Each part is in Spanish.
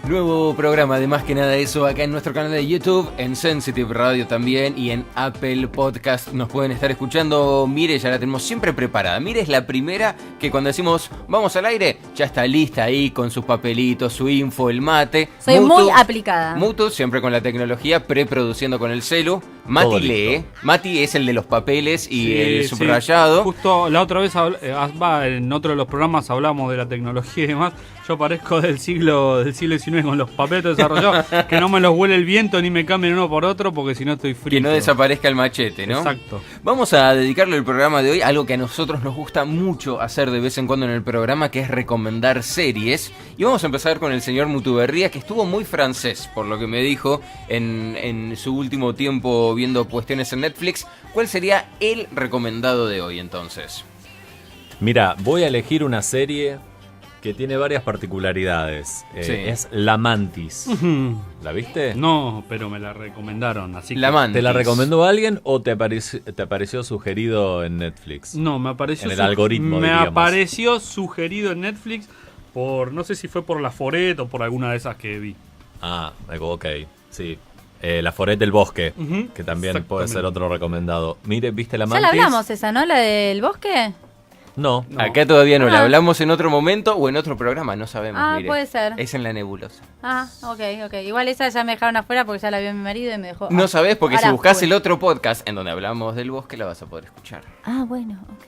Nuevo programa de Más que Nada Eso acá en nuestro canal de YouTube, en Sensitive Radio también y en Apple Podcast nos pueden estar escuchando. Mire, ya la tenemos siempre preparada. Mire, es la primera que cuando decimos vamos al aire, ya está lista ahí con sus papelitos, su info, el mate. Soy muy aplicada. Mutu, siempre con la tecnología, preproduciendo con el celu. Mati lee. Mati es el de los papeles y el subrayado. Sí. Justo la otra vez, en otro de los programas hablamos de la tecnología y demás. Yo parezco del siglo XIX con los papeles desarrollados, que no me los huele el viento ni me cambien uno por otro porque si no estoy frito. Que no desaparezca el machete, ¿no? Exacto. Vamos a dedicarle el programa de hoy a algo que a nosotros nos gusta mucho hacer de vez en cuando en el programa, que es recomendar series. Y vamos a empezar con el señor Mutuberría, que estuvo muy francés, por lo que me dijo en su último tiempo viendo cuestiones en Netflix. ¿Cuál sería el recomendado de hoy entonces? Mira, voy a elegir una serie que tiene varias particularidades. Sí. Es La Mantis. ¿La viste? No, pero me la recomendaron, así que... La Mantis. ¿Te la recomendó alguien o te apareció sugerido en Netflix? No, me apareció... En el algoritmo, me diríamos. apareció sugerido en Netflix por... No sé si fue por La Foret o por alguna de esas que vi. Ah, ok, sí. La Foret del Bosque, que también puede ser otro recomendado. Mire, ¿viste La Mantis? Ya la hablamos esa, ¿no? La del bosque. No. Acá todavía no la hablamos en otro momento o en otro programa, no sabemos. Mire. Puede ser. Es en la nebulosa. Ok. Igual esa ya me dejaron afuera porque ya la vio mi marido y me dejó... No sabés, porque ahora si buscas fue. el otro podcast en donde hablamos del bosque, la vas a poder escuchar. Bueno, ok.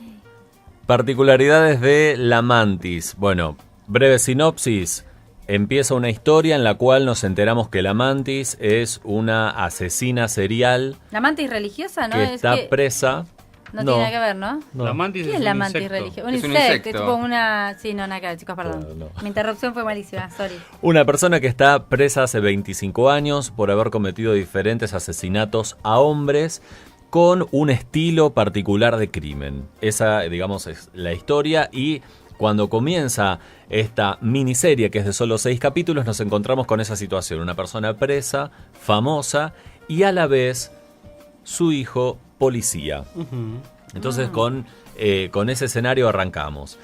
Particularidades de La Mantis. Bueno, breve sinopsis. Empieza una historia en la cual nos enteramos que la Mantis es una asesina serial. ¿La mantis religiosa, no? Que está presa. No tiene nada que ver, ¿no? La mantis ¿Qué es la mantis religiosa? Un Es un insecto, insecto. es tipo una... Sí, no, nada que ver, chicos, perdón. Claro, no. Mi interrupción fue malísima, sorry. Una persona que está presa hace 25 años por haber cometido diferentes asesinatos a hombres con un estilo particular de crimen. Esa, digamos, es la historia y... Cuando comienza esta miniserie, que es de solo 6 capítulos, nos encontramos con esa situación. Una persona presa, famosa y a la vez su hijo policía. Entonces con ese escenario arrancamos.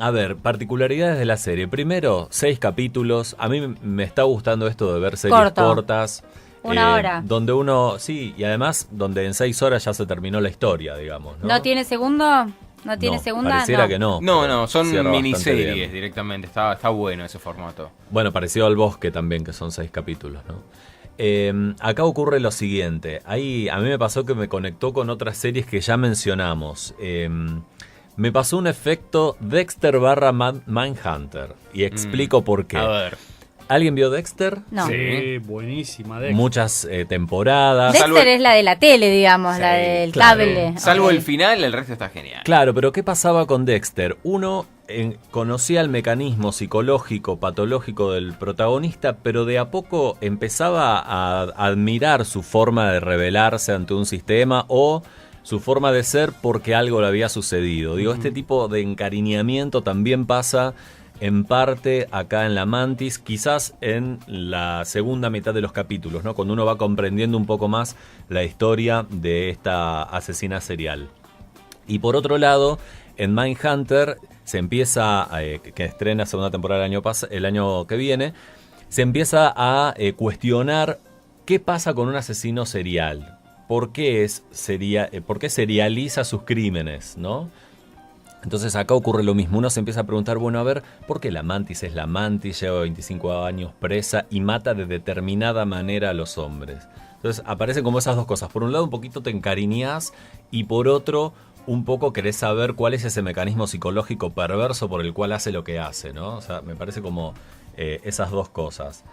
A ver, particularidades de la serie. Primero, 6 capítulos. A mí me está gustando esto de ver series cortas. Una hora. Donde uno, sí, y además donde en 6 horas ya se terminó la historia, digamos. ¿No? ¿No tiene segundo? ¿No tiene segunda? Pareciera que no. No, son Cierra bastante miniseries bien. directamente. Está bueno ese formato. Bueno, parecido al Bosque también, que son 6 capítulos, ¿no? Acá ocurre lo siguiente. Ahí a mí me pasó que me conectó con otras series que ya mencionamos. Me pasó un efecto Dexter / Mindhunter. Y explico por qué. A ver. ¿Alguien vio Dexter? No. Sí, buenísima. Dexter. Muchas temporadas. Dexter es la de la tele, digamos, la del claro. cable. Salvo Ok. el final, el resto está genial. Claro, pero ¿qué pasaba con Dexter? Uno conocía el mecanismo psicológico, patológico del protagonista, pero de a poco empezaba a admirar su forma de rebelarse ante un sistema o su forma de ser porque algo le había sucedido. Digo, este tipo de encariñamiento también pasa en parte acá en La Mantis, quizás en la segunda mitad de los capítulos, ¿no? Cuando uno va comprendiendo un poco más la historia de esta asesina serial. Y por otro lado, en Mindhunter se empieza, que estrena segunda temporada el año que viene, se empieza a cuestionar qué pasa con un asesino serial. ¿Por qué serializa sus crímenes, no? Entonces acá ocurre lo mismo, uno se empieza a preguntar, bueno, a ver, ¿por qué la Mantis es la Mantis, lleva 25 años presa y mata de determinada manera a los hombres? Entonces aparecen como esas dos cosas, por un lado un poquito te encariñás y por otro un poco querés saber cuál es ese mecanismo psicológico perverso por el cual hace lo que hace, ¿no? O sea, me parece como esas dos cosas.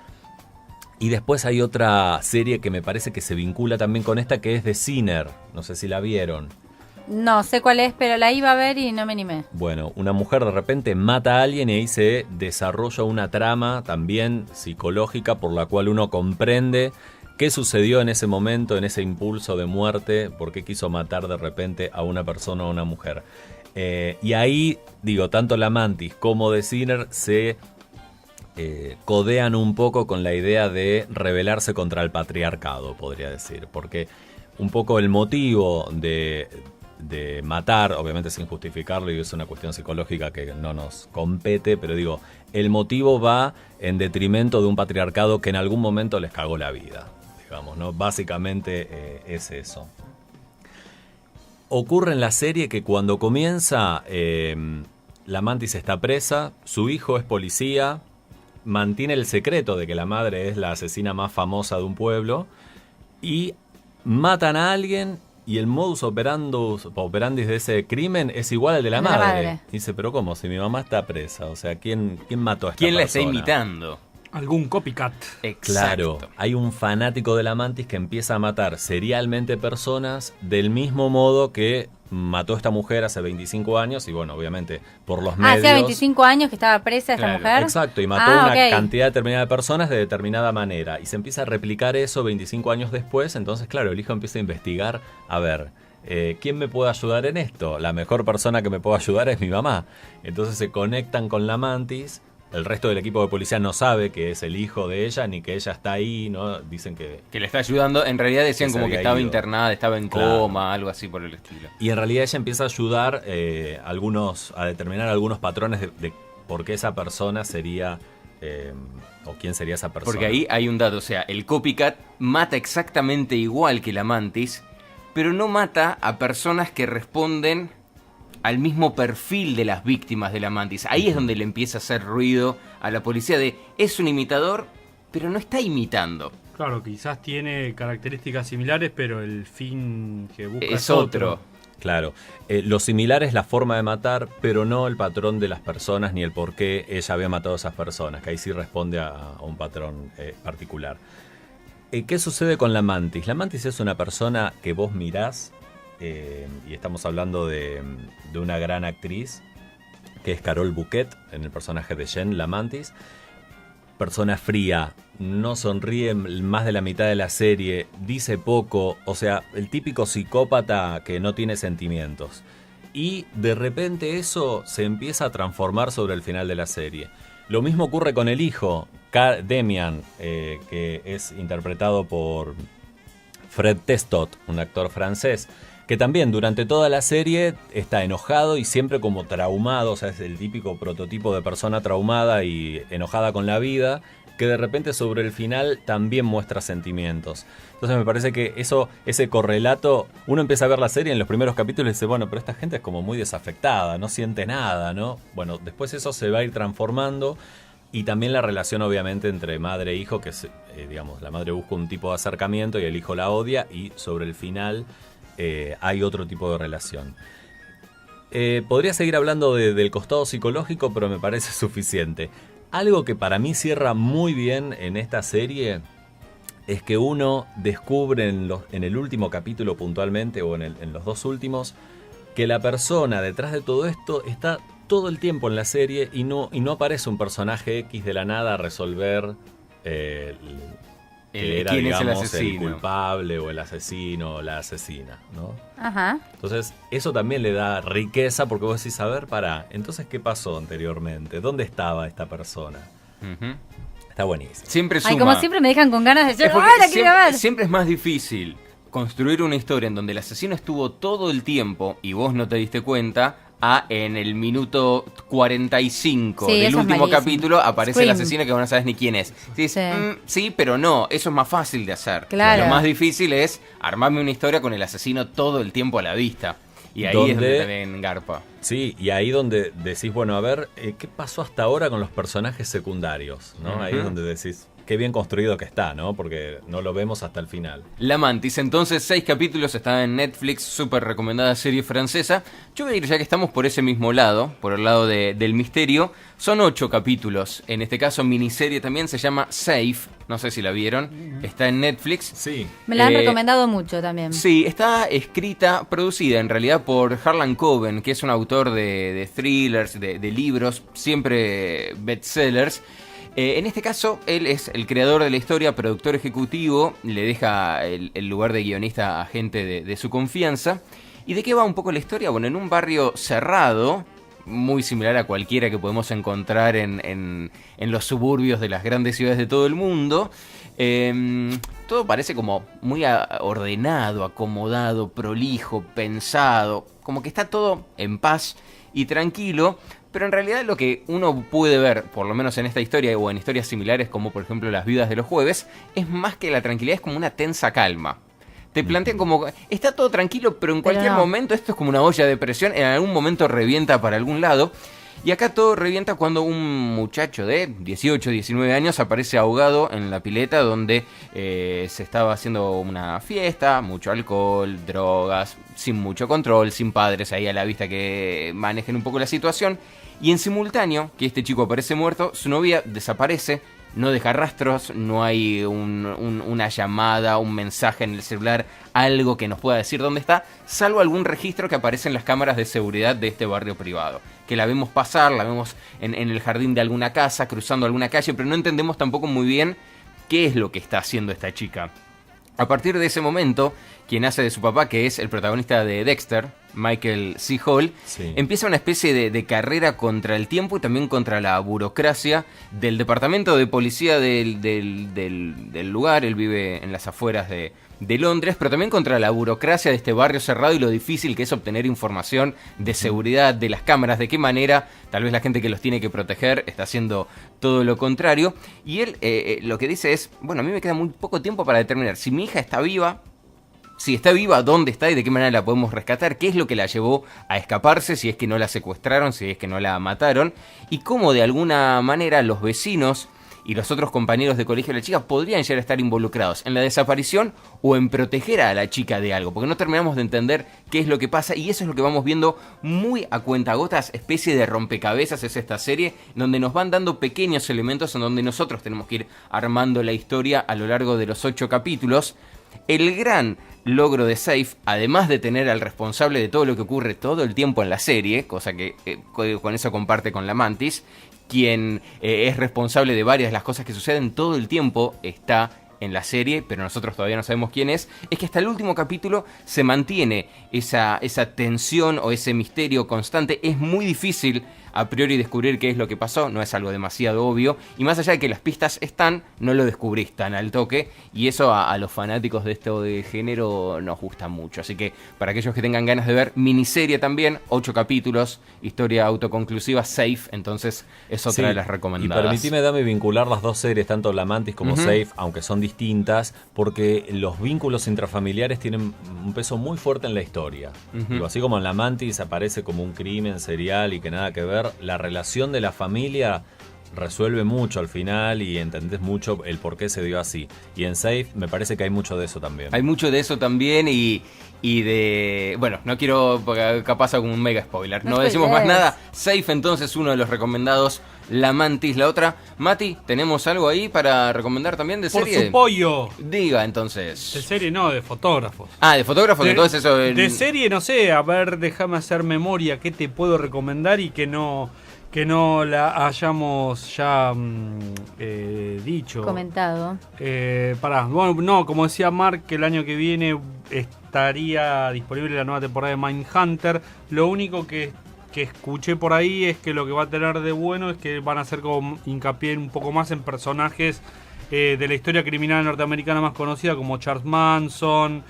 Y después hay otra serie que me parece que se vincula también con esta, que es The Sinner, no sé si la vieron. No sé cuál es, pero la iba a ver y no me animé. Bueno, una mujer de repente mata a alguien y ahí se desarrolla una trama también psicológica por la cual uno comprende qué sucedió en ese momento, en ese impulso de muerte, por qué quiso matar de repente a una persona o a una mujer. Y ahí, digo, tanto La Mantis como The Sinner se codean un poco con la idea de rebelarse contra el patriarcado, podría decir, porque un poco el motivo de de matar, obviamente sin justificarlo, y es una cuestión psicológica que no nos compete, pero digo, el motivo va en detrimento de un patriarcado que en algún momento les cagó la vida, digamos, ¿no? Básicamente es eso. Ocurre en la serie que cuando comienza, la mantis está presa, su hijo es policía, mantiene el secreto de que la madre es la asesina más famosa de un pueblo, y matan a alguien, y el modus operandi de ese crimen es igual al de la madre. Dice, pero ¿cómo? Si mi mamá está presa, o sea, ¿quién mató a esta persona? ¿Quién la está imitando? Algún copycat. Exacto. Claro, hay un fanático de la mantis que empieza a matar serialmente personas del mismo modo que mató a esta mujer hace 25 años y bueno, obviamente por los medios... Hacía 25 años que estaba presa esta Claro, mujer. Exacto, y mató una cantidad determinada de personas de determinada manera. Y se empieza a replicar eso 25 años después, entonces claro, el hijo empieza a investigar, a ver... ¿quién me puede ayudar en esto? La mejor persona que me puede ayudar es mi mamá. Entonces se conectan con la mantis. El resto del equipo de policía no sabe que es el hijo de ella ni que ella está ahí, ¿no? Dicen que le está ayudando. En realidad decían como que estaba internada, estaba en Claro. coma, algo así por el estilo. Y en realidad ella empieza a ayudar a determinar algunos patrones de por qué esa persona sería o quién sería esa persona. Porque ahí hay un dato, o sea, el copycat mata exactamente igual que la mantis, pero no mata a personas que responden al mismo perfil de las víctimas de la mantis. Ahí es donde le empieza a hacer ruido a la policía de, es un imitador, pero no está imitando. Claro, quizás tiene características similares, pero el fin que busca Es otro. Claro, lo similar es la forma de matar, pero no el patrón de las personas ni el por qué ella había matado a esas personas, que ahí sí responde a un patrón particular. ¿Qué sucede con la mantis? La mantis es una persona que vos mirás, y estamos hablando de una gran actriz, que es Carole Bouquet, en el personaje de Jen, la mantis. Persona fría, no sonríe más de la mitad de la serie, dice poco, o sea, el típico psicópata que no tiene sentimientos. Y de repente eso se empieza a transformar sobre el final de la serie. Lo mismo ocurre con el hijo, Demian, que es interpretado por Fred Testot, un actor francés, que también durante toda la serie está enojado y siempre como traumado, o sea, es el típico prototipo de persona traumada y enojada con la vida, que de repente sobre el final también muestra sentimientos. Entonces me parece que ese correlato, uno empieza a ver la serie en los primeros capítulos y dice, bueno, pero esta gente es como muy desafectada, no siente nada, ¿no? Bueno, después eso se va a ir transformando. Y también la relación obviamente entre madre e hijo, que es, digamos, la madre busca un tipo de acercamiento y el hijo la odia, y sobre el final hay otro tipo de relación. Podría seguir hablando del costado psicológico, pero me parece suficiente. Algo que para mí cierra muy bien en esta serie es que uno descubre en el último capítulo puntualmente, o en los dos últimos, que la persona detrás de todo esto está todo el tiempo en la serie y no aparece un personaje X de la nada a resolver que era, quién digamos, es el asesino, el culpable o el asesino o la asesina, ¿no? Ajá. Entonces eso también le da riqueza porque vos decís, a ver, entonces ¿qué pasó anteriormente? ¿Dónde estaba esta persona? Uh-huh. Está buenísimo. Siempre suma. Ay, como siempre me dejan con ganas de decir, Es porque ¡ay, la quiero ver! siempre es más difícil construir una historia en donde el asesino estuvo todo el tiempo y vos no te diste cuenta, en el minuto 45 Sí, del eso es último malísimo. capítulo aparece el Scream. asesino que vos no sabes ni quién es. Dices, Sí. sí, pero no, eso es más fácil de hacer. Claro. Lo más difícil es armarme una historia con el asesino todo el tiempo a la vista. Y ahí es donde también garpa. Sí, y ahí donde decís, bueno, a ver, ¿qué pasó hasta ahora con los personajes secundarios? ¿No? Uh-huh. Ahí es donde decís, qué bien construido que está, ¿no? Porque no lo vemos hasta el final. La Mantis, entonces 6 capítulos, está en Netflix, súper recomendada serie francesa. Yo voy a ir, ya que estamos por ese mismo lado, por el lado del misterio, son 8 capítulos, en este caso miniserie también, se llama Safe, no sé si la vieron, está en Netflix. Sí. Me la han recomendado mucho también. Sí, está escrita, producida en realidad por Harlan Coben, que es un autor de thrillers, de libros, siempre bestsellers. En este caso, él es el creador de la historia, productor ejecutivo, le deja el lugar de guionista a gente de su confianza. ¿Y de qué va un poco la historia? Bueno, en un barrio cerrado, muy similar a cualquiera que podemos encontrar en los suburbios de las grandes ciudades de todo el mundo, Todo parece como muy ordenado, acomodado, prolijo, pensado, como que está todo en paz y tranquilo, pero en realidad lo que uno puede ver, por lo menos en esta historia o en historias similares como por ejemplo Las viudas de los jueves, es más que la tranquilidad, es como una tensa calma. Te plantean como, está todo tranquilo, pero en cualquier momento esto es como una olla de presión, en algún momento revienta para algún lado. Y acá todo revienta cuando un muchacho de 18, 19 años aparece ahogado en la pileta donde se estaba haciendo una fiesta, mucho alcohol, drogas, sin mucho control, sin padres ahí a la vista que manejen un poco la situación. Y en simultáneo, que este chico aparece muerto, su novia desaparece, no deja rastros, no hay una llamada, un mensaje en el celular, algo que nos pueda decir dónde está, salvo algún registro que aparece en las cámaras de seguridad de este barrio privado. Que la vemos pasar, la vemos en el jardín de alguna casa, cruzando alguna calle, pero no entendemos tampoco muy bien qué es lo que está haciendo esta chica. A partir de ese momento, quien hace de su papá, que es el protagonista de Dexter, Michael C. Hall, empieza una especie de carrera contra el tiempo y también contra la burocracia del departamento de policía del lugar. Él vive en las afueras de Londres, pero también contra la burocracia de este barrio cerrado y lo difícil que es obtener información de seguridad de las cámaras, de qué manera tal vez la gente que los tiene que proteger está haciendo todo lo contrario. Y él lo que dice es, bueno, a mí me queda muy poco tiempo para determinar si mi hija está viva, si está viva, dónde está y de qué manera la podemos rescatar, qué es lo que la llevó a escaparse, si es que no la secuestraron, si es que no la mataron, y cómo de alguna manera los vecinos y los otros compañeros de colegio de la chica podrían llegar a estar involucrados en la desaparición o en proteger a la chica de algo, porque no terminamos de entender qué es lo que pasa, y eso es lo que vamos viendo muy a cuentagotas, especie de rompecabezas es esta serie, donde nos van dando pequeños elementos en donde nosotros tenemos que ir armando la historia a lo largo de los 8 capítulos. El gran logro de Safe, además de tener al responsable de todo lo que ocurre todo el tiempo en la serie, cosa que con eso comparte con la Mantis, quien es responsable de varias de las cosas que suceden todo el tiempo, está en la serie, pero nosotros todavía no sabemos quién es que hasta el último capítulo se mantiene esa tensión o ese misterio constante. Es muy difícil a priori descubrir qué es lo que pasó, no es algo demasiado obvio, y más allá de que las pistas están, no lo descubrís tan al toque, y eso a los fanáticos de esto de género nos gusta mucho. Así que para aquellos que tengan ganas de ver, miniserie también, 8 capítulos, historia autoconclusiva, Safe, entonces es otra de las recomendadas. Y permitime, Dami, vincular las dos series, tanto La Mantis como Safe, aunque son distintas, porque los vínculos intrafamiliares tienen un peso muy fuerte en la historia. Digo, así como en La Mantis aparece como un crimen serial y que nada que ver, la relación de la familia resuelve mucho al final y entendés mucho el por qué se dio así. Y en Safe me parece que hay mucho de eso también. Hay mucho de eso también y de... Bueno, no quiero, porque capaz hago un mega spoiler. No decimos más nada. Safe entonces, uno de los recomendados. La Mantis, la otra. Mati, ¿tenemos algo ahí para recomendar también de serie? Por su pollo. Diga entonces. De serie no, de fotógrafos. Ah, de fotógrafos, entonces eso... De serie no sé, a ver, déjame hacer memoria, ¿qué te puedo recomendar y que no la hayamos ya dicho? Comentado. Bueno, no, como decía Mark, que el año que viene estaría disponible la nueva temporada de Mindhunter. Lo único que escuché por ahí es que lo que va a tener de bueno es que van a hacer como hincapié un poco más en personajes de la historia criminal norteamericana más conocida, como Charles Manson,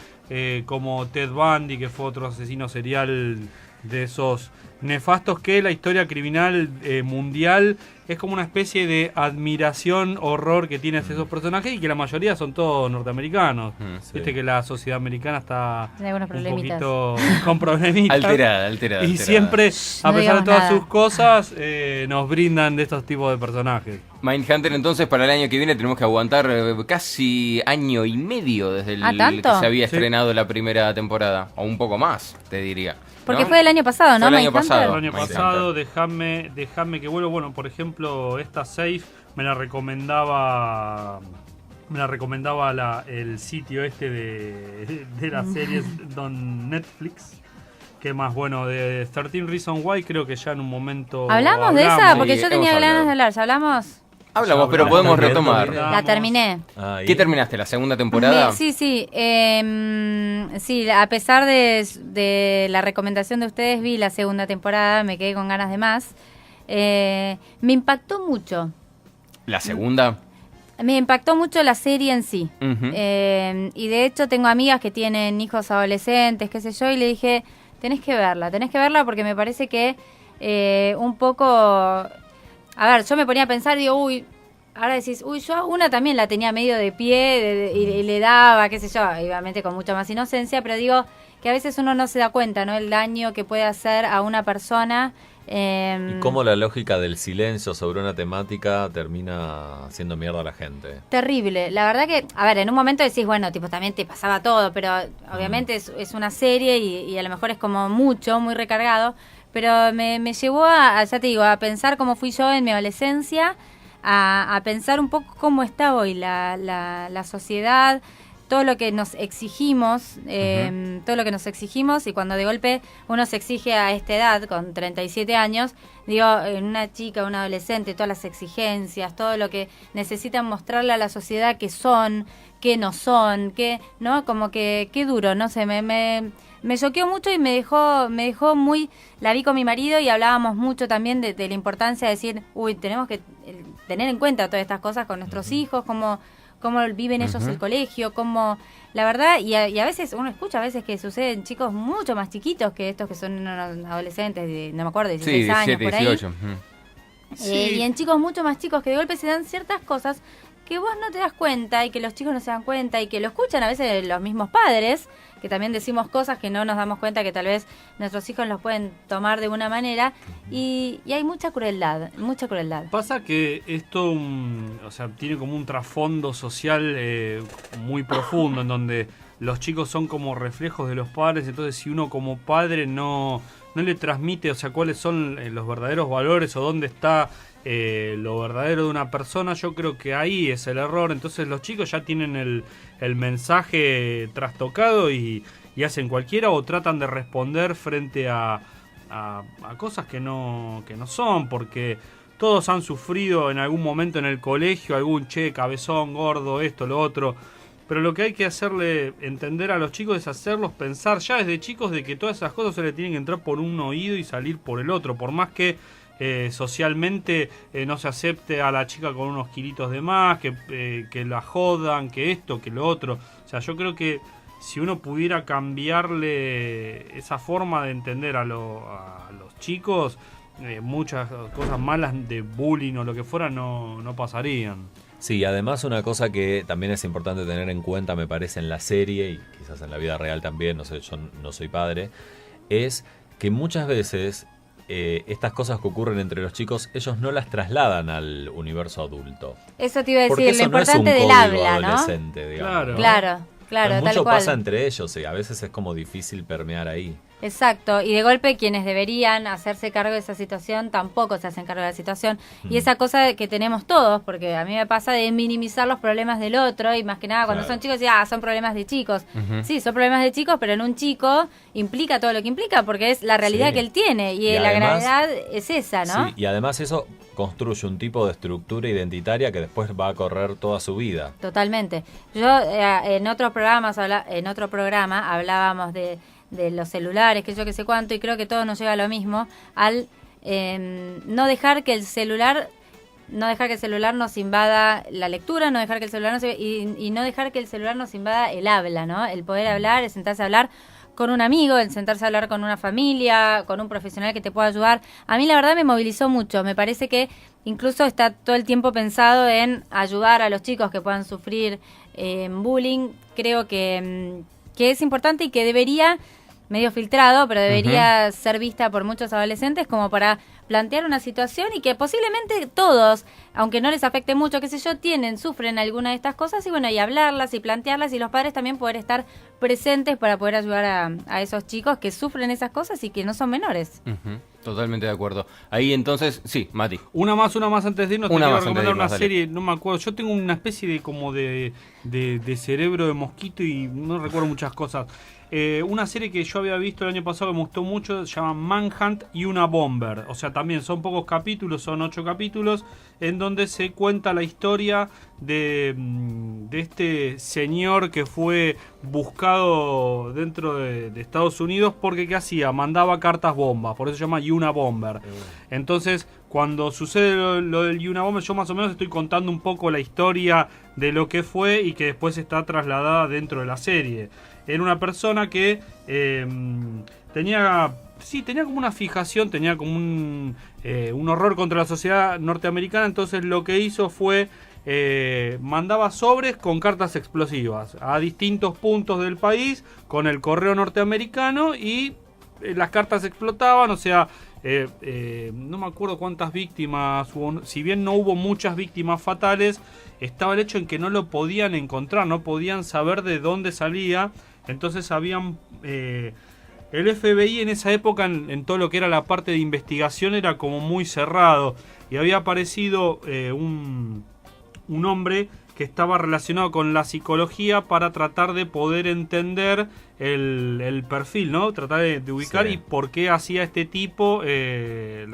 como Ted Bundy, que fue otro asesino serial de esos nefastos, que la historia criminal mundial es como una especie de admiración, horror que tiene hacia esos personajes, y que la mayoría son todos norteamericanos. Viste que la sociedad americana está un poquito con problemitas. Alterada. Y siempre, a pesar de todas sus cosas, nos brindan de estos tipos de personajes. Mindhunter, entonces, para el año que viene tenemos que aguantar casi año y medio desde el ¿tanto? que se había estrenado la primera temporada, o un poco más, te diría. Porque fue el año pasado, ¿no? Fue el año pasado. El año pasado, déjame que vuelva. Bueno, por ejemplo, esta Safe me la recomendaba el sitio este de las series Don Netflix. Que más, bueno, de 13 Reasons Why creo que ya en un momento ¿Hablamos de esa? Porque Sí, yo tenía hemos ganas hablado. de hablar. ¿Ya hablamos? Hablamos, pero podemos retomar. La terminé. ¿Qué terminaste? ¿La segunda temporada? Sí. Sí, a pesar de la recomendación de ustedes, vi la segunda temporada, me quedé con ganas de más. Me impactó mucho. ¿La segunda? Me impactó mucho la serie en sí. Ujú. Y de hecho tengo amigas que tienen hijos adolescentes, qué sé yo, y le dije, tenés que verla porque me parece que un poco... A ver, yo me ponía a pensar, digo, uy, ahora decís, uy, yo a una también la tenía medio de pie y le daba, qué sé yo, obviamente con mucha más inocencia, pero digo que a veces uno no se da cuenta, ¿no? El daño que puede hacer a una persona. Y cómo la lógica del silencio sobre una temática termina haciendo mierda a la gente. Terrible. La verdad que, a ver, en un momento decís, bueno, tipo, también te pasaba todo, pero obviamente es una serie y a lo mejor es como mucho, muy recargado, pero me llevó ya te digo, a pensar cómo fui yo en mi adolescencia, a pensar un poco cómo está hoy la sociedad, todo lo que nos exigimos, todo lo que nos exigimos, y cuando de golpe uno se exige a esta edad, con 37 años, digo, en una chica, una adolescente, todas las exigencias, todo lo que necesitan mostrarle a la sociedad que son, que no son, que, ¿no? Como que, qué duro, no sé, me choqueó mucho y me dejó muy, la vi con mi marido y hablábamos mucho también de la importancia de decir, uy, tenemos que tener en cuenta todas estas cosas con nuestros hijos, cómo viven ellos el colegio, cómo, la verdad, y a veces uno escucha a veces que suceden chicos mucho más chiquitos que estos que son unos adolescentes de, no me acuerdo, 16 años, 17, por ahí. 18. Y en chicos mucho más chicos que de golpe se dan ciertas cosas que vos no te das cuenta y que los chicos no se dan cuenta y que lo escuchan a veces los mismos padres, que también decimos cosas que no nos damos cuenta que tal vez nuestros hijos los pueden tomar de una manera y hay mucha crueldad, mucha crueldad. Pasa que esto, o sea, tiene como un trasfondo social muy profundo en donde los chicos son como reflejos de los padres, entonces si uno como padre no le transmite, o sea, cuáles son los verdaderos valores o dónde está lo verdadero de una persona, yo creo que ahí es el error. Entonces los chicos ya tienen el mensaje trastocado y hacen cualquiera o tratan de responder frente a cosas que no son, porque todos han sufrido en algún momento en el colegio algún cabezón, gordo, esto, lo otro. Pero lo que hay que hacerle entender a los chicos es hacerlos pensar ya desde chicos de que todas esas cosas se le tienen que entrar por un oído y salir por el otro, por más que socialmente no se acepte a la chica con unos kilitos de más, que la jodan, que esto, que lo otro. O sea, yo creo que si uno pudiera cambiarle esa forma de entender a los chicos, muchas cosas malas de bullying o lo que fuera no pasarían. Sí, además una cosa que también es importante tener en cuenta, me parece, en la serie y quizás en la vida real también, no sé, yo no soy padre, es que muchas veces estas cosas que ocurren entre los chicos, ellos no las trasladan al universo adulto. Eso te iba a Porque decir, lo eso no es importante un del código habla, ¿no? adolescente, digamos, ¿no? Claro, Pues tal mucho cual. pasa entre ellos y a veces es como difícil permear ahí. Exacto, y de golpe quienes deberían hacerse cargo de esa situación tampoco se hacen cargo de la situación. Y esa cosa que tenemos todos, porque a mí me pasa de minimizar los problemas del otro, y más que nada cuando son chicos, son problemas de chicos. Sí, son problemas de chicos, pero en un chico implica todo lo que implica, porque es la realidad que él tiene, y la además, gravedad es esa, ¿no? Sí, y además eso construye un tipo de estructura identitaria que después va a correr toda su vida. Totalmente. Yo en otros programas, en otro programa hablábamos de los celulares, que yo que sé cuánto, y creo que todo nos lleva a lo mismo, al no dejar que el celular nos invada la lectura, no dejar que el celular y no dejar que el celular nos invada el habla, ¿no? El poder hablar, el sentarse a hablar con un amigo, el sentarse a hablar con una familia, con un profesional que te pueda ayudar. A mí la verdad me movilizó mucho, me parece que incluso está todo el tiempo pensado en ayudar a los chicos que puedan sufrir bullying. Creo que es importante y que debería, medio filtrado, pero debería ser vista por muchos adolescentes como para plantear una situación y que posiblemente todos, aunque no les afecte mucho, qué sé yo, sufren alguna de estas cosas y bueno, y hablarlas y plantearlas y los padres también poder estar presentes para poder ayudar a esos chicos que sufren esas cosas y que no son menores. Totalmente de acuerdo. Ahí entonces, sí, Mati. Una más antes de irnos, te Una quiero más antes de recomendar irnos, una dale. serie, no me acuerdo, yo tengo una especie de como de cerebro de mosquito y no recuerdo muchas cosas. una serie que yo había visto el año pasado que me gustó mucho, se llama Manhunt y una Bomber. O sea, también son pocos capítulos, son 8 capítulos, en donde se cuenta la historia de este señor que fue buscado dentro de Estados Unidos porque ¿qué hacía? Mandaba cartas bombas, por eso se llama Una Bomber. Entonces, cuando sucede lo del Una Bomber, yo más o menos estoy contando un poco la historia de lo que fue y que después está trasladada dentro de la serie. Era una persona que tenía como una fijación, tenía como un horror contra la sociedad norteamericana. Entonces lo que hizo fue mandaba sobres con cartas explosivas a distintos puntos del país con el correo norteamericano y las cartas explotaban. O sea, no me acuerdo cuántas víctimas hubo. Si bien no hubo muchas víctimas fatales, estaba el hecho en que no lo podían encontrar, no podían saber de dónde salía. Entonces habían... el FBI en esa época, en todo lo que era la parte de investigación, era como muy cerrado. Y había aparecido un hombre que estaba relacionado con la psicología para tratar de poder entender el perfil, ¿no? Tratar de ubicar y por qué hacía este tipo lo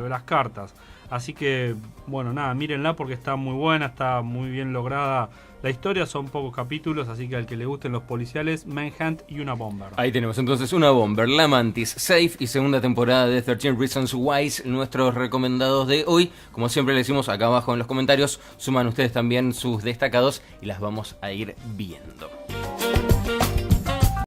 de las cartas. Así que, bueno, nada, mírenla porque está muy buena, está muy bien lograda la historia. Son pocos capítulos, así que al que le gusten los policiales, Manhunt y una Bomber. Ahí tenemos entonces Una Bomber, La Mantis, Safe y segunda temporada de 13 Reasons Why, nuestros recomendados de hoy. Como siempre le decimos acá abajo en los comentarios, suman ustedes también sus destacados y las vamos a ir viendo.